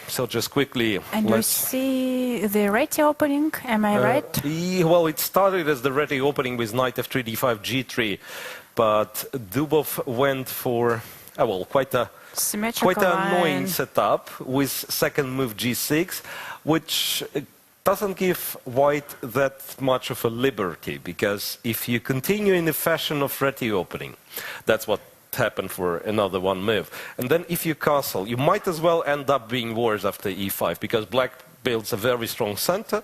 So just quickly, And you see the ready opening, am I right? Well, it started as the ready opening with knight f3, d5, g3, but Dubov went for, well, quite an annoying setup with second move g6, which doesn't give white that much of a liberty, because if you continue in the fashion of ready opening, that's what happened for another one move. And then if you castle, you might as well end up being worse after e5, because black builds a very strong center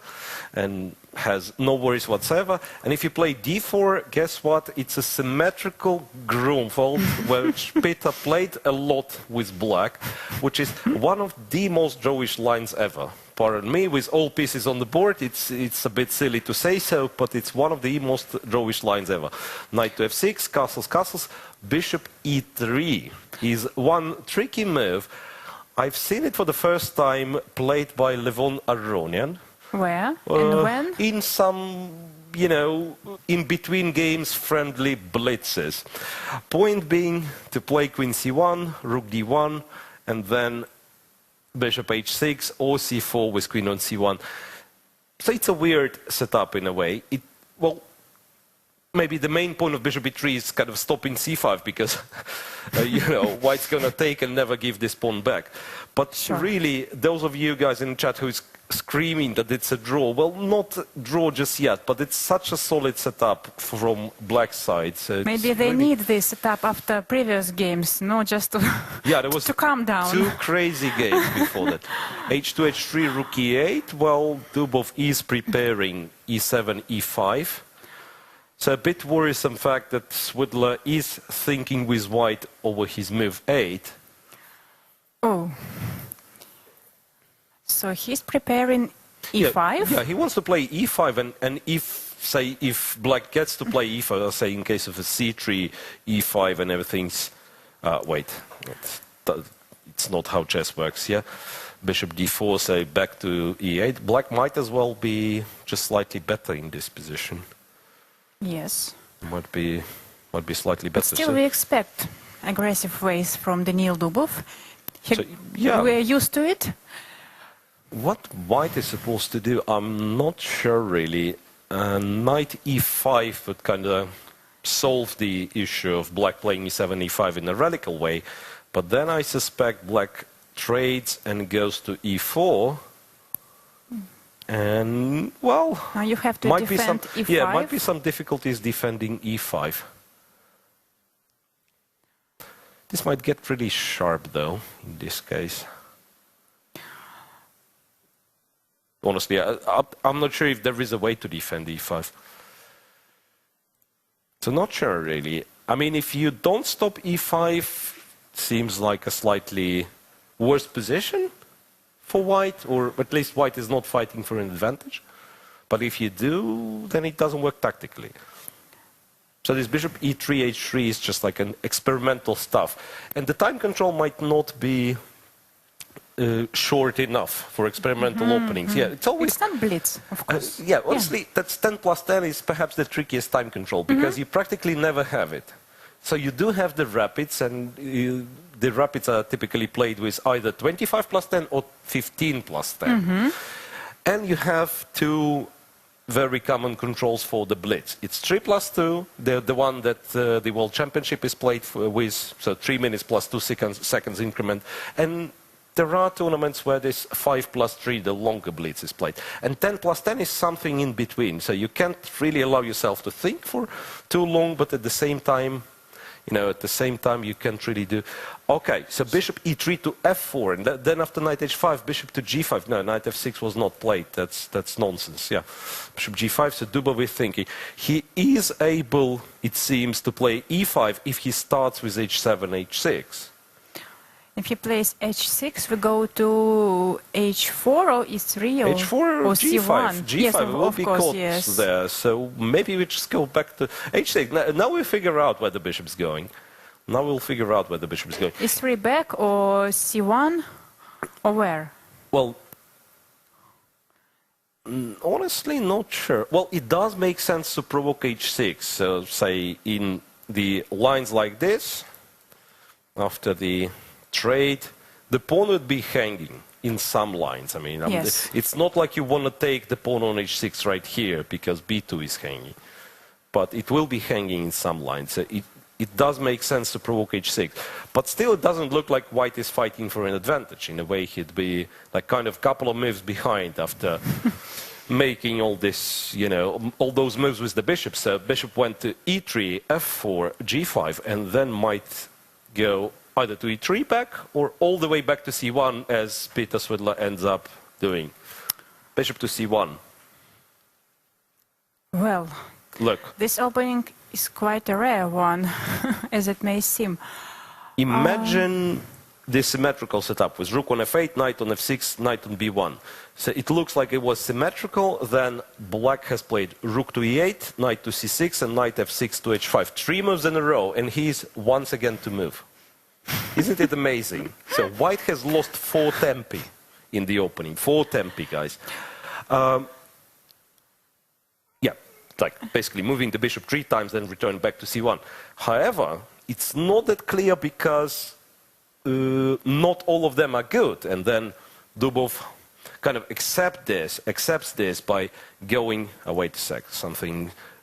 and has no worries whatsoever. And if you play d4, guess what? It's a symmetrical Grunfeld, which Peter played a lot with black, which is one of the most drawish lines ever. Pardon me, with all pieces on the board, it's a bit silly to say so, but it's one of the most drawish lines ever. Knight to f6, castles, castles, bishop e3 is one tricky move. I've seen it for the first time played by Levon Aronian. Where? And when? In some, you know, in between games friendly blitzes. Point being to play queen c1, rook d1, and then bishop h6 or c4 with queen on c1. So it's a weird setup in a way. Well, maybe the main point of bishop e3 is kind of stopping c5, because you know, white's going to take and never give this pawn back. But sure, really, those of you guys in the chat who is screaming that it's a draw, well, not draw just yet, but it's such a solid setup from black side. So maybe they need this setup after previous games, no, just to, yeah, there was to calm down. Two crazy games before that. h2, h3, rook e8. Well, Dubov is preparing e7, e5. So a bit worrisome fact that Svidler is thinking with white over his move 8. Oh. So he's preparing e5? Yeah, he wants to play e5, and if, say, if black gets to play e5, say in case of a c3, e5 and everything's... wait, it's not how chess works, yeah? Bishop d4, say, back to e8. Black might as well be just slightly better in this position. Yes. Might be slightly better. But still we expect aggressive ways from Daniil Dubov. We're used to it. What white is supposed to do, I'm not sure really. Knight e5 would kind of solve the issue of black playing e7, e5 in a radical way. But then I suspect black trades and goes to e4. And, well, now you have to defend e5. Yeah, might be some difficulties defending e5. This might get pretty sharp, though, in this case. Honestly, I'm not sure if there is a way to defend e5. So not sure, really. I mean, if you don't stop e5, seems like a slightly worse position for white, or at least white is not fighting for an advantage. But if you do, then it doesn't work tactically. So this bishop e3, h3 is just like an experimental stuff. And the time control might not be short enough for experimental openings. Yeah, it's always... It's not blitz, of course. Yeah, honestly, that's 10 plus 10 is perhaps the trickiest time control, because you practically never have it. So you do have the rapids, and the rapids are typically played with either 25 plus 10 or 15 plus 10. And you have two very common controls for the blitz. It's 3 plus 2, the one that the World Championship is played with, so 3 minutes plus 2 seconds increment. And there are tournaments where this 5 plus 3, the longer blitz, is played. And 10 plus 10 is something in between. So you can't really allow yourself to think for too long, but at the same time, you know, you can't really do... Okay, so bishop e3 to f4, and then after knight h5, bishop to g5. No, knight f6 was not played. That's nonsense, yeah. Bishop g5, so Dubov is thinking. He is able, it seems, to play e5 if he starts with h7, h6. If he plays h6, we go to h4 or e3 or, h4 or c1. G5. Yes, will be course, caught yes. there. So maybe we just go back to h6. Now we figure out where the bishop's going. Now we'll figure out where the bishop is going. e3 back or c1 or where? Well, honestly, not sure. Well, it does make sense to provoke h6. So say in the lines like this, after the trade, the pawn would be hanging. in some lines. I mean, yes. It's not like you want to take the pawn on h6 right here because b2 is hanging. But it will be hanging in some lines. It does make sense to provoke h6. But still, it doesn't look like white is fighting for an advantage. In a way, he'd be like kind of couple of moves behind after making all this, you know, all those moves with the bishop. So bishop went to e3, f4, g5, and then might go either to e3 back or all the way back to c1, as Peter Svidler ends up doing. Bishop to c1. Well, look. This opening is quite a rare one, as it may seem. Imagine this symmetrical setup with rook on f8, knight on f6, knight on b1. So it looks like it was symmetrical, then black has played rook to e8, knight to c6, and knight f6 to h5. 3 moves in a row, and he's once again to move. Isn't it amazing? So white has lost 4 tempi in the opening. 4 tempi, guys. Yeah, like basically moving the bishop 3 times, then return back to c1. However, it's not that clear because not all of them are good. And then Dubov kind of accepts this by going, wait a sec,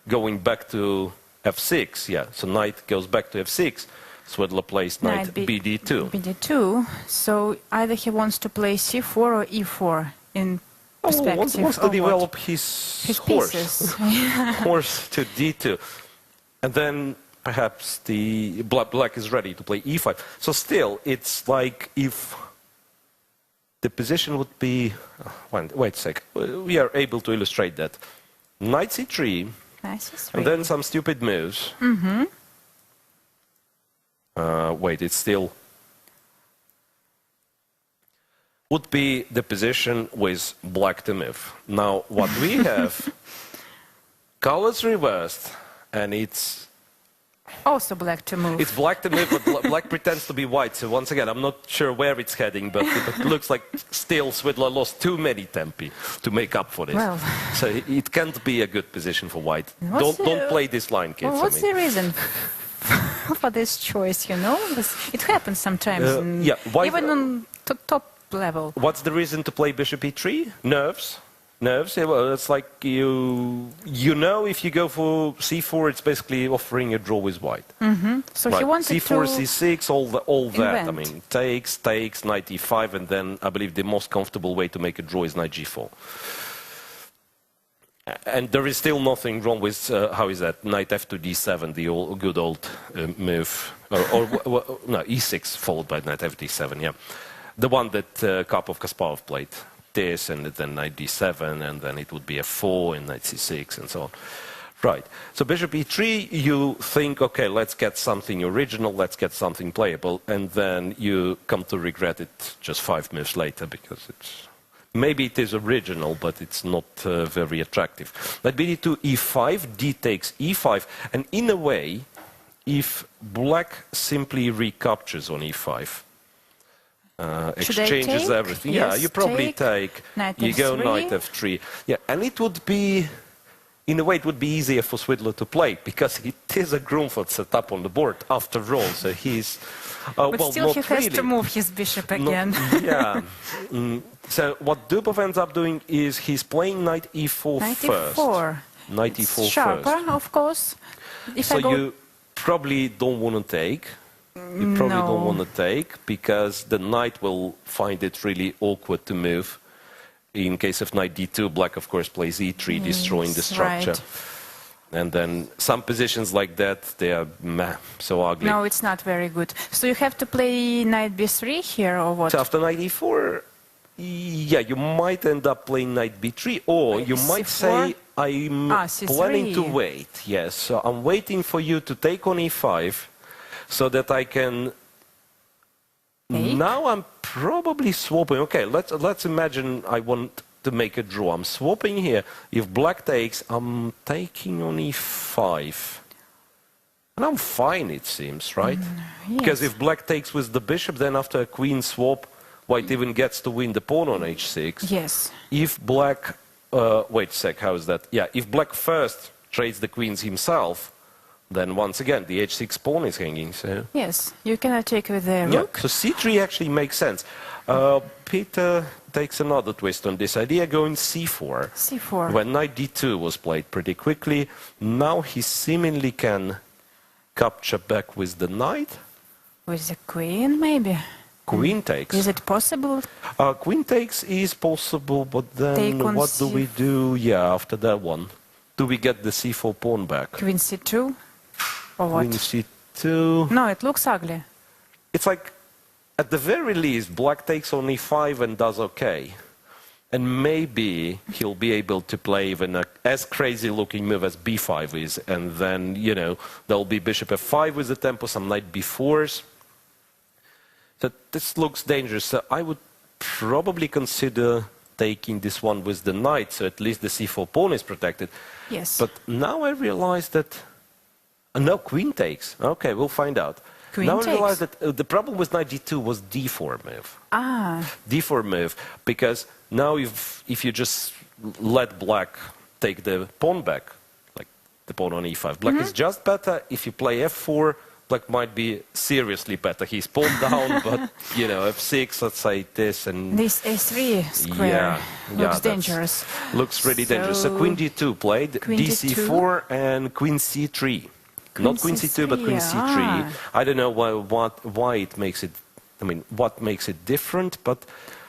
going back to f6. Yeah, so knight goes back to f6. Svidler plays knight bd2. bd2. So either he wants to play c4 or e4 in perspective. Wants to develop his horse. Horse to d2. And then perhaps the black is ready to play e5. So still, it's like if the position would be... wait a sec. We are able to illustrate that. Knight c3. And then some stupid moves. Mm-hmm. Wait, it's still... would be the position with black to move. Now, what we have, colors reversed, and it's... also black to move. It's black to move, but black pretends to be white. So once again, I'm not sure where it's heading, but it looks like still Svidler lost too many tempi to make up for this. Well. So it can't be a good position for white. Don't play this line, kids. Well, what's the reason for this choice, you know? It happens sometimes, even on top level. What's the reason to play bishop e3? Nerves. Nerves, yeah, well, it's like you know, if you go for c4, it's basically offering a draw with white. Mm-hmm. So right. he wanted c4, to c6, all that. invent. I mean, takes, knight e5, and then I believe the most comfortable way to make a draw is knight g4. And there is still nothing wrong with, how is that, knight f2 d7, the good old move, no, e6 followed by knight f d7, yeah. The one that Kasparov played. This, and then knight d7, and then it would be f4 and knight c6 and so on. Right. So bishop e3, you think, okay, let's get something original, let's get something playable, and then you come to regret it just 5 moves later because it's maybe it is original, but it's not very attractive. Knight bd2 e5, d takes e5, and in a way, if black simply recaptures on e5. Exchanges everything. Yes, yeah, you probably take. You go knight f3. Yeah, and it would be, in a way, it would be easier for Svidler to play because it is a Grunfeld setup on the board after all. So he's. But well, still, not he has really. to move his bishop again. Yeah. So what Dubov ends up doing is he's playing knight e4 knight first. E4. Knight e4 sharper, first. of course. So you probably don't want to take. You probably don't want to take because the knight will find it really awkward to move. In case of knight d2, black of course plays e3, destroying the structure. Right. And then some positions like that, they are so ugly. No, it's not very good. So you have to play knight b3 here, or what? So after knight e4, yeah, you might end up playing knight b3, or you might say, I'm planning to wait. Yes, so I'm waiting for you to take on e5. So that I can... Take? Now I'm probably swapping. Okay, let's imagine I want to make a draw. I'm swapping here. If black takes, I'm taking on e5. And I'm fine, it seems, right? Yes. Because if black takes with the bishop, then after a queen swap, white even gets to win the pawn on h6. Yes. If black... wait a sec, how is that? Yeah, if black first trades the queens himself, then once again, the h6 pawn is hanging. So yes, you cannot take with the rook. So c3 actually makes sense. Peter takes another twist on this idea, going c4. c4. When knight d2 was played pretty quickly, now he seemingly can capture back with the knight. With the queen, maybe? Queen takes. Is it possible? Queen takes is possible, but then what do we do? Yeah, after that one. Do we get the c4 pawn back? Queen c2? Or what? Queen c2. No, it looks ugly. It's like, at the very least, black takes on e5 and does okay. And maybe he'll be able to play even a as crazy-looking move as b5 is. And then, you know, there'll be bishop f5 with the tempo, some knight b4s. So this looks dangerous. So I would probably consider taking this one with the knight, so at least the c4 pawn is protected. Yes. But now I realize that... no, queen takes. Okay, we'll find out. Queen now takes. I realize that the problem with knight d2 was d4 move. D4 move, because now if you just let black take the pawn back, like the pawn on e5, black is just better. If you play f4, black might be seriously better. He's pawn down, but, you know, f6, let's say this and... This a3 square looks dangerous. Looks really dangerous. So queen d2 played, queen dc4 and queen c3. Not queen c2, but queen c3. I don't know why it makes it... I mean, what makes it different, but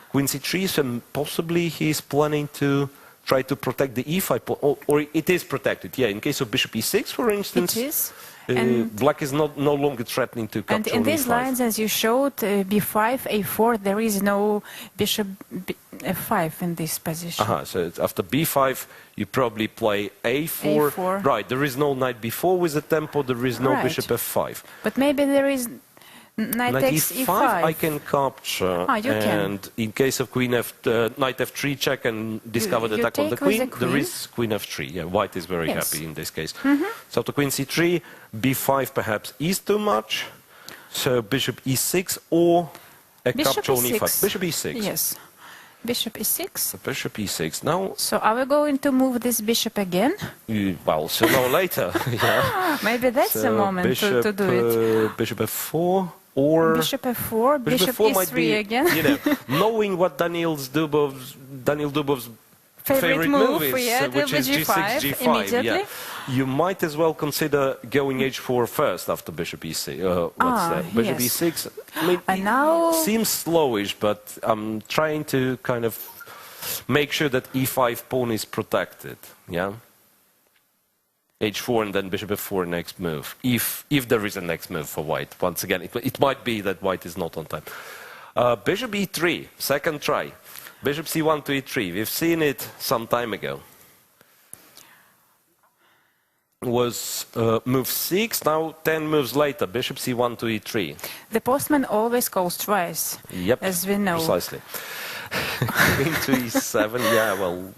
queen c3, so possibly he's planning to try to protect the e5 pawn, or it is protected, yeah. In case of bishop e6, for instance, it is. Black is no longer threatening to capture and in these lines, as you showed, b5, a4, there is no bishop f5 in this position. So after b5, you probably play a4. Right, there is no knight b4 with the tempo, there is no bishop f5. But maybe there is knight takes e5. I can capture, you and in case of queen knight f3 check and discover the attack on the queen, there is queen f3. Yeah, white is very happy in this case. So to queen c3, b5 perhaps is too much, so bishop e6 or a capture on e5. Bishop e6. Yes. Bishop e6. Bishop e6. Now. So are we going to move this bishop again? Well, sooner or later. Yeah. Maybe that's the moment to do it. Bishop f4 or bishop f4, bishop e3 again. You know, knowing what Daniel Dubov's favorite move is, which is g6, g5. Immediately. Yeah. You might as well consider going h4 first after bishop e6. What's that? Bishop e6. I mean, and now seems slowish, but I'm trying to kind of make sure that e5 pawn is protected. Yeah. h4 and then bishop f4 next move. If there is a next move for white. Once again, it might be that white is not on time. Bishop e3, second try. Bishop c1 to e3. We've seen it some time ago. Was move 6, now 10 moves later, bishop c1 to e3. The postman always calls twice, as we know. Precisely. Queen to e7, yeah, well,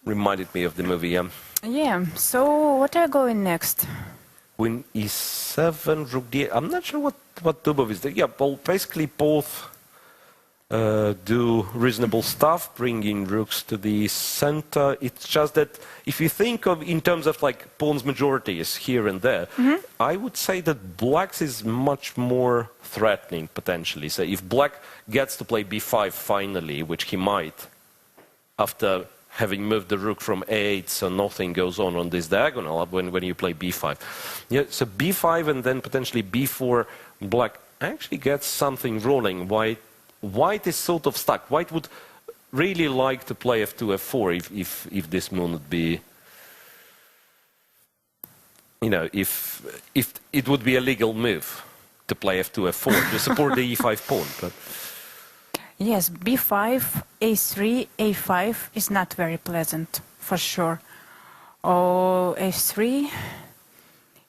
reminded me of the movie, yeah. Yeah, so what are going next? Queen e7, rook d8. I'm not sure what Dubov is doing. Yeah, well, basically both do reasonable stuff, bringing rooks to the center. It's just that if you think of in terms of like pawns majorities here and there, I would say that black's is much more threatening potentially. So if black gets to play b5 finally, which he might, after having moved the rook from a8, so nothing goes on this diagonal when you play b5. Yeah, so b5 and then potentially b4, black actually gets something rolling. White is sort of stuck. White would really like to play f2, f4 if this move would be, you know, if it would be a legal move to play f2, f4 to support the e5 pawn. But yes, b5, a3, a5 is not very pleasant, for sure. Oh, a3.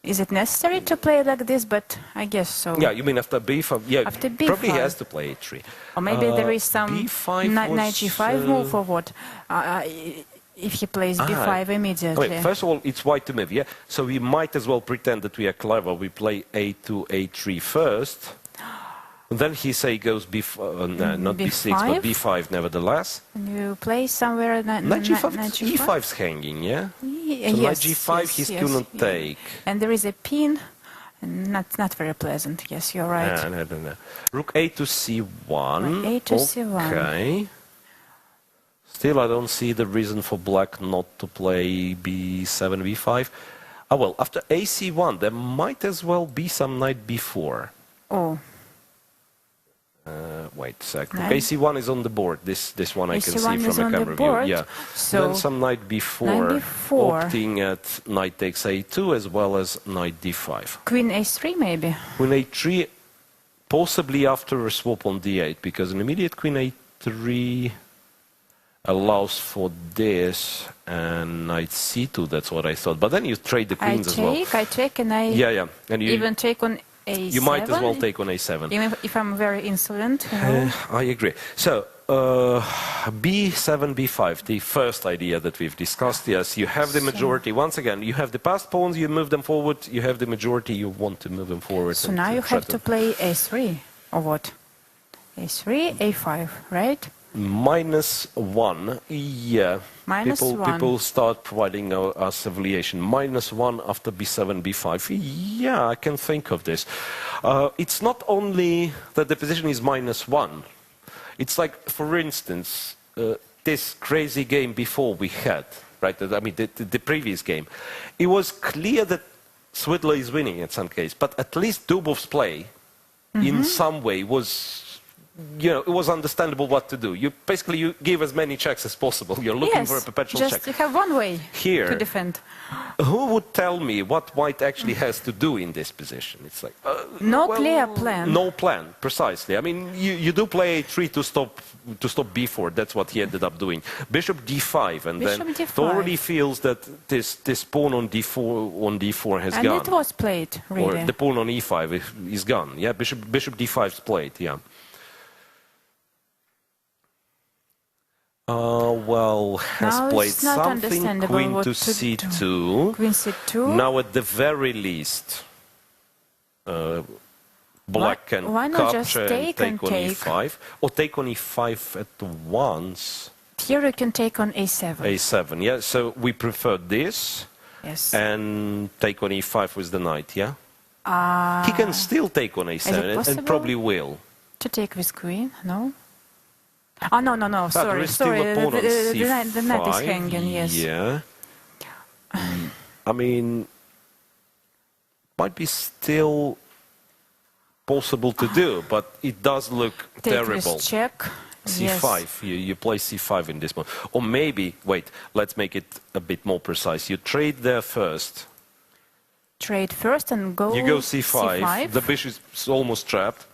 Is it necessary to play like this? But I guess so. Yeah, you mean after b5? Yeah, after b5. Probably he has to play a3. Or maybe there is some knight g5 move or what? If he plays b5 immediately. Wait, first of all, it's white to move, yeah? So we might as well pretend that we are clever. We play a2, a3 first. And then he goes b5, no, not b6, but b5 nevertheless. And you play somewhere knight g5, e5's hanging, yeah? So knight g5 he's gonna take. And there is a pin Not very pleasant. Yes, you're right. No. Rook A to C1. Rook A to C1. Okay. Still, I don't see the reason for black not to play B7, B5. Ah, well, after AC1, there might as well be some knight B4. Oh. Wait a sec. AC1 is on the board. This one I can see from a camera view. Yeah. So then some knight B4, opting at knight takes A2 as well as knight D5. Queen A3 maybe. Queen A3, possibly after a swap on D8, because an immediate Queen A3 allows for this, and knight C2. That's what I thought. But then you trade the queens as well. I take, and I and you even take on A7. You might as well take on A7. Even if I'm very insolent. You know? I agree. So, B7, B5, the first idea that we've discussed. Yes, you have the majority. Once again, you have the passed pawns, you move them forward. You have the majority, you want to move them forward. So now you have to play A3, or what? A3, A5, right? -1, yeah. -1. People start providing us affiliation. -1 after B7, B5. Yeah, I can think of this. It's not only that the position is -1. It's like, for instance, this crazy game before we had, right? I mean, the previous game. It was clear that Svidler is winning in some case, but at least Dubov's play, in some way, was... it was understandable what to do. You give as many checks as possible. You're looking for a perpetual check. You have one way to defend. Who would tell me what white actually has to do in this position? It's like clear plan. No plan, precisely. I mean, you do play A3 to stop B4. That's what he ended up doing. Bishop D5, and then it already feels that this pawn on D4 has gone. And it was played, really. Or the pawn on E5 is gone. Yeah, Bishop D5 is played. Yeah. Has played something, Queen to C2. Queen C2. Now, at the very least, black can capture and take on E5. Or take on E5 at once. Here you can take on A7. A7, yeah. So we prefer this. Yes. And take on E5 with the knight, yeah? He can still take on A7 and probably will. To take with queen, no? Oh, no, sorry. The knight is hanging, yes. Yeah. I mean, might be still possible to do, but it does look terrible. With check. C5, yes. You play C5 in this one. Or maybe, wait, let's make it a bit more precise. You trade there first. Trade first and go You go C5. The bishop is almost trapped.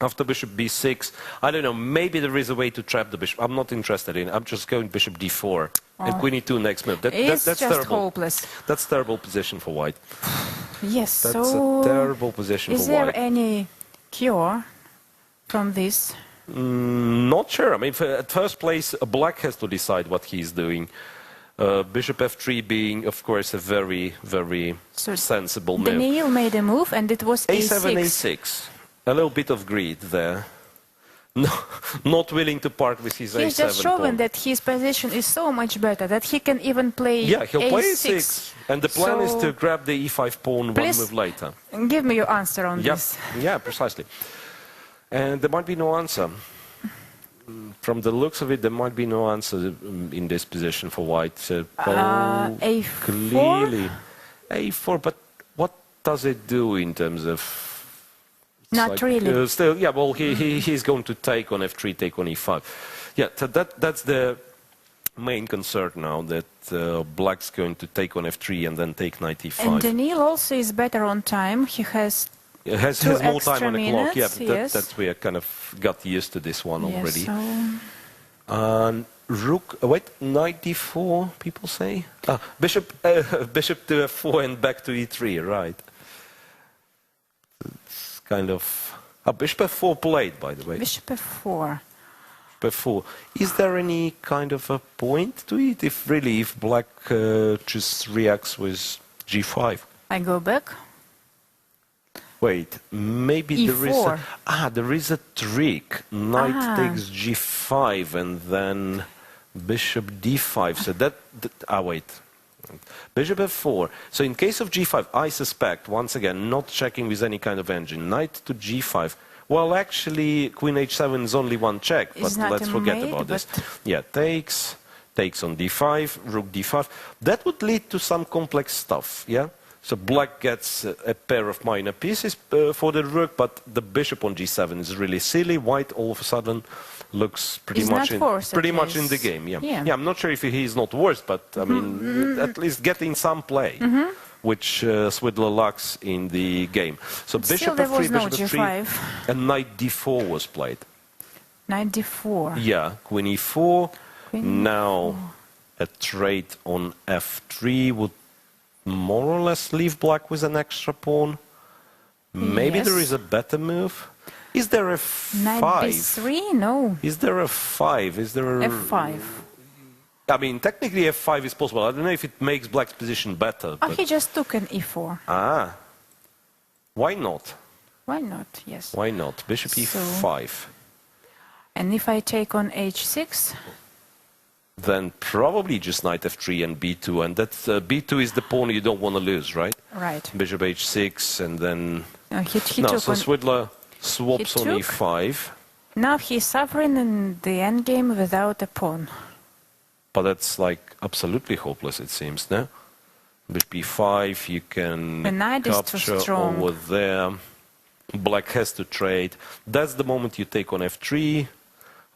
After bishop b6, I don't know, maybe there is a way to trap the bishop. I'm not interested in it. I'm just going bishop d4 and queen e2 next move. That's just terrible. Hopeless. That's terrible position for white. Yes, that's a terrible position for white. Is there any cure from this? Not sure. I mean, at first place, black has to decide what he's doing. Bishop f3 being, of course, a very, very sensible move. Daniil made a move and it was a7, a6. A little bit of greed there. No, not willing to part with his A7 He's just showing that his position is so much better, that he can even play Yeah, he'll play A6. And the plan is to grab the E5 pawn one move later. Give me your answer on this. Yeah, precisely. And there might be no answer. From the looks of it, there might be no answer in this position for white. A4? Clearly. A4, but what does it do in terms of... Not really. Still, yeah, well, he's going to take on f3, take on e5. Yeah, so that's the main concern now, that black's going to take on f3 and then take knight e5. And Daniil also is better on time. He has more time on the clock. Yeah, yes. that's we kind of got used to this one already. So... Rook, knight d4, people say? Bishop to f4 and back to e3, right. Kind of... Bishop f4 played, by the way. Bishop f4. Bishop f4. Is there any kind of a point to it, if black just reacts with g5? I go back. Wait, maybe E4. there is a trick. Knight takes g5 and then bishop d5. So wait. Bishop f4. So in case of g5, I suspect, once again, not checking with any kind of engine, knight to g5. Well, actually, queen h7 is only one check, but let's forget about this. Yeah, takes on d5, rook d5. That would lead to some complex stuff, yeah? So black gets a pair of minor pieces for the rook, but the bishop on g7 is really silly. White all of a sudden looks pretty much in the game. Yeah, I'm not sure if he's not worse, but I mean, at least getting some play, which Svidler lacks in the game. So bishop f3, bishop f3, and knight d4 was played. Knight d4. Yeah, queen e4. Now a trade on f3 would more or less leave black with an extra pawn. Maybe there is a better move. Is there a 5? Knight b3? No. Is there a 5? Is there a... f5. I mean, technically f5 is possible. I don't know if it makes black's position better. Oh, he just took an e4. Ah. Why not? Why not, yes. Why not? Bishop e5. And if I take on h6? Then probably just knight f3 and b2. And that b2 is the pawn you don't want to lose, right? Right. Bishop h6 and then... So Svidler swaps on e5. Now he's suffering in the endgame without a pawn. But that's like absolutely hopeless, it seems, no? Bishop e5, you can capture over there. Black has to trade. That's the moment you take on f3,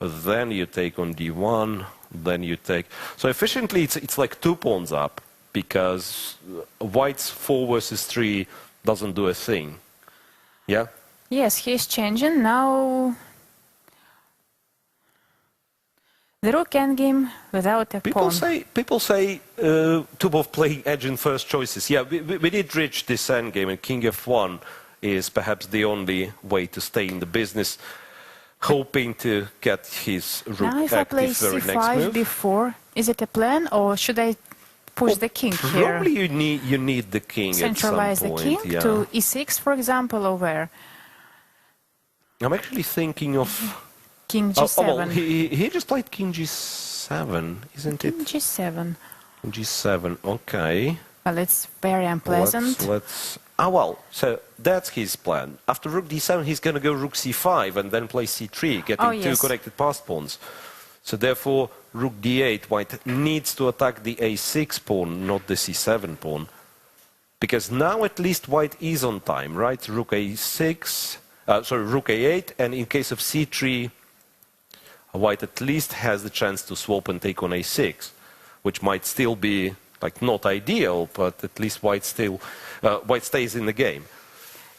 then you take on d1, then you take... So efficiently, it's like 2 pawns up, because white's 4 versus 3 doesn't do a thing. Yeah? Yes, he's changing. Now the rook endgame without a pawn. People say Dubov playing edge in first choices. Yeah, we did reach this endgame, and king f1 is perhaps the only way to stay in the business, hoping to get his rook now if I play c5 before, is it a plan, or should I push the king here? Probably you need the king centralize at some point. Centralize the king to e6, for example, or where? I'm actually thinking of... King g7. Well, he just played king g7, isn't it? King g7. G7, okay. Well, it's very unpleasant. Well, so that's his plan. After rook d7, he's going to go rook c5 and then play c3, getting 2 connected passed pawns. So therefore, rook d8, white needs to attack the a6 pawn, not the c7 pawn. Because now at least white is on time, right? Rook a6, rook a8, and in case of c3, white at least has the chance to swap and take on a6, which might still be like not ideal, but at least white stays in the game.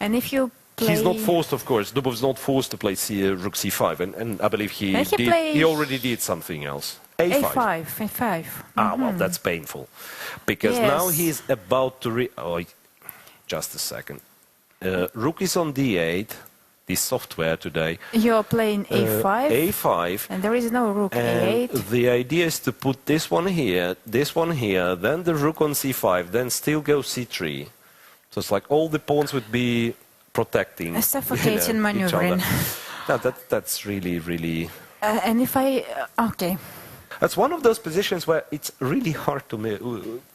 And if you play... He's not forced, of course. Dubov's not forced to play rook c5, and I believe he already did something else. A5. A5. Well, that's painful, because now he's about to just a second. Rook is on d8. This software today. You're playing a5. A5. And there is no rook a8. The idea is to put this one here, then the rook on c5, then still go c3. So it's like all the pawns would be protecting. A suffocating maneuvering. No, that's really, really... and if I... okay. That's one of those positions where it's really hard to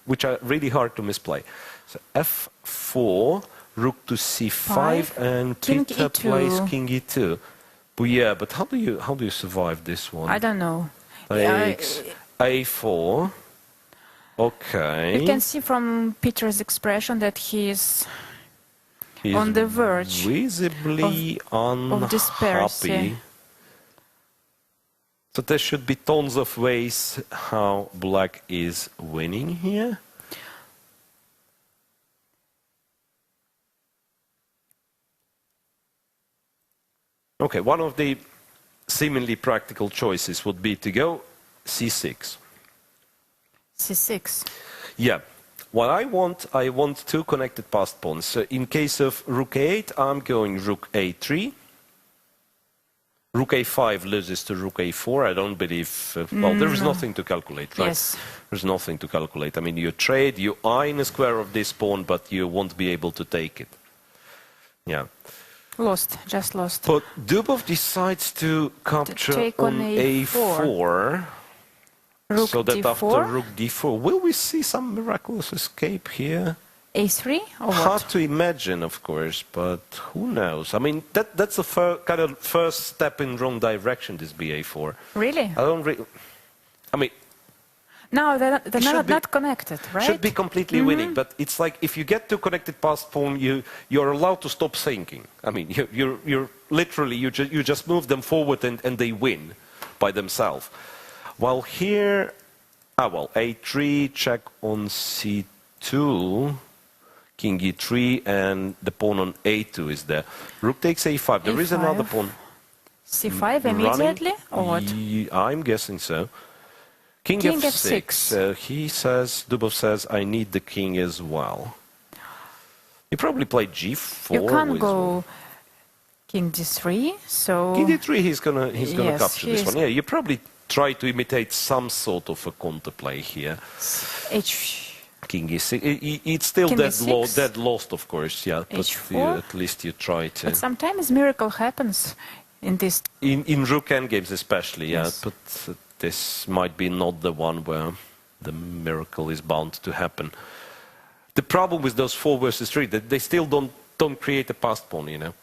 which are really hard to misplay. So f4... Rook to c5 and Peter plays king e2. But yeah, but how do you survive this one? I don't know. Takes a4. Okay. You can see from Peter's expression that he's on the verge visibly of despair. So there should be tons of ways how black is winning here. Okay, one of the seemingly practical choices would be to go c6. c6. Yeah. What I want 2 connected passed pawns. So in case of rook a8, I'm going rook a3. Rook a5 loses to rook a4. I don't believe... well, there is nothing to calculate, right? Yes. There's nothing to calculate. I mean, you trade, you are in a square of this pawn, but you won't be able to take it. Yeah. Just lost. But Dubov decides to capture on a4. Rook so that d4. after rook d4, will we see some miraculous escape here? a3 or what? Hard to imagine, of course, but who knows? I mean, that's the kind of first step in wrong direction, this ba4. Really? I mean... No, they're not connected, right? Should be completely winning, but it's like if you get to connected passed pawn, you're allowed to stop thinking. I mean, you're literally, you just move them forward and they win by themselves. While here, a3, check on c2, king e3, and the pawn on a2 is there. Rook takes a5. There is another pawn. c5 immediately, or what? I'm guessing so. King f6. He says, Dubov says, I need the king as well. You probably play g4. You can't go king d3, so... King d3, he's gonna capture this one. Yeah, you probably try to imitate some sort of a counterplay here. King e6. It's still dead lost, of course, yeah. But at least you try to. But sometimes miracle happens in this... In rook endgames especially, yeah. Yes. But this might be not the one where the miracle is bound to happen. The problem with those 4 versus 3, that they still don't create a passed pawn, you know.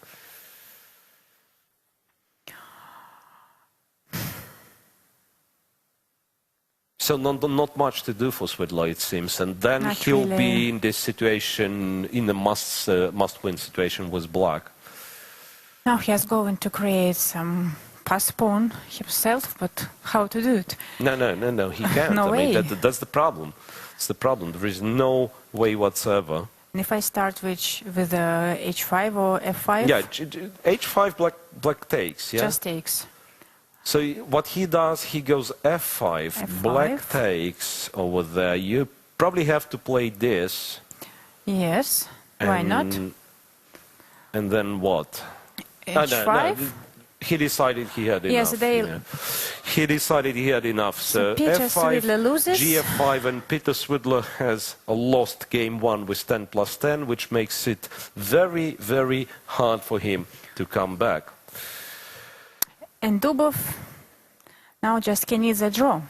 So not much to do for Svidler, it seems, and then he'll be in this situation, in a must-win situation with black. Now he is going to create some passed pawn himself, but how to do it? No, he can't. No way. I mean, that's the problem. It's the problem. There is no way whatsoever. And if I start with h5 or f5? Yeah, h5 black takes, yeah? Just takes. So what he does, he goes f5, black takes over there. You probably have to play this. Yes, why not? And then what? h5? No. He decided he had enough. Yes, he decided he had enough. So f5, Svidler loses. gf5, and Peter Svidler has a lost game 1 with 10+10, which makes it very, very hard for him to come back. And Dubov now just needs a draw.